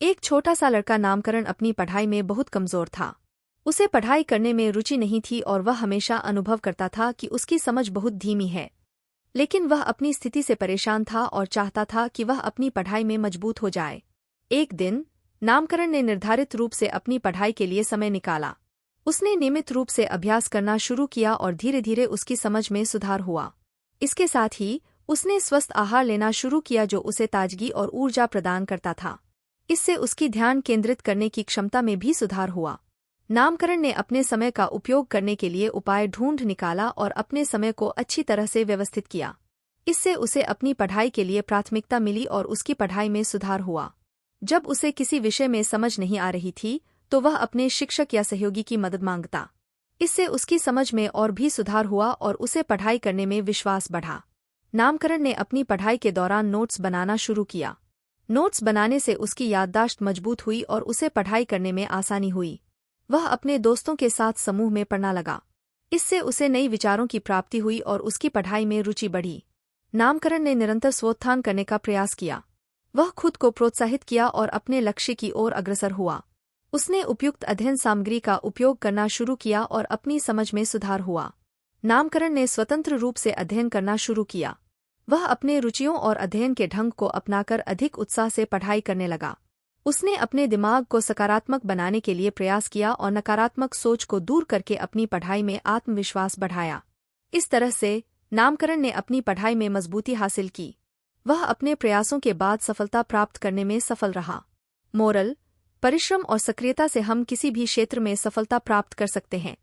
एक छोटा सा लड़का नामकरण अपनी पढ़ाई में बहुत कमजोर था। उसे पढ़ाई करने में रुचि नहीं थी और वह हमेशा अनुभव करता था कि उसकी समझ बहुत धीमी है। लेकिन वह अपनी स्थिति से परेशान था और चाहता था कि वह अपनी पढ़ाई में मजबूत हो जाए। एक दिन नामकरण ने निर्धारित रूप से अपनी पढ़ाई के लिए समय निकाला। उसने नियमित रूप से अभ्यास करना शुरू किया और धीरे धीरे उसकी समझ में सुधार हुआ। इसके साथ ही उसने स्वस्थ आहार लेना शुरू किया जो उसे ताजगी और ऊर्जा प्रदान करता था। इससे उसकी ध्यान केंद्रित करने की क्षमता में भी सुधार हुआ। नामकरण ने अपने समय का उपयोग करने के लिए उपाय ढूंढ निकाला और अपने समय को अच्छी तरह से व्यवस्थित किया। इससे उसे अपनी पढ़ाई के लिए प्राथमिकता मिली और उसकी पढ़ाई में सुधार हुआ। जब उसे किसी विषय में समझ नहीं आ रही थी तो वह अपने शिक्षक या सहयोगी की मदद मांगता। इससे उसकी समझ में और भी सुधार हुआ और उसे पढ़ाई करने में विश्वास बढ़ा। नामकरण ने अपनी पढ़ाई के दौरान नोट्स बनाना शुरू किया। नोट्स बनाने से उसकी याददाश्त मजबूत हुई और उसे पढ़ाई करने में आसानी हुई। वह अपने दोस्तों के साथ समूह में पढ़ना लगा। इससे उसे नई विचारों की प्राप्ति हुई और उसकी पढ़ाई में रुचि बढ़ी। नामकरण ने निरंतर स्वोत्थान करने का प्रयास किया। वह खुद को प्रोत्साहित किया और अपने लक्ष्य की ओर अग्रसर हुआ। उसने उपयुक्त अध्ययन सामग्री का उपयोग करना शुरू किया और अपनी समझ में सुधार हुआ। नामकरण ने स्वतंत्र रूप से अध्ययन करना शुरू किया। वह अपने रुचियों और अध्ययन के ढंग को अपनाकर अधिक उत्साह से पढ़ाई करने लगा। उसने अपने दिमाग को सकारात्मक बनाने के लिए प्रयास किया और नकारात्मक सोच को दूर करके अपनी पढ़ाई में आत्मविश्वास बढ़ाया। इस तरह से नामकरण ने अपनी पढ़ाई में मजबूती हासिल की। वह अपने प्रयासों के बाद सफलता प्राप्त करने में सफल रहा। मोरल: परिश्रम और सक्रियता से हम किसी भी क्षेत्र में सफलता प्राप्त कर सकते हैं।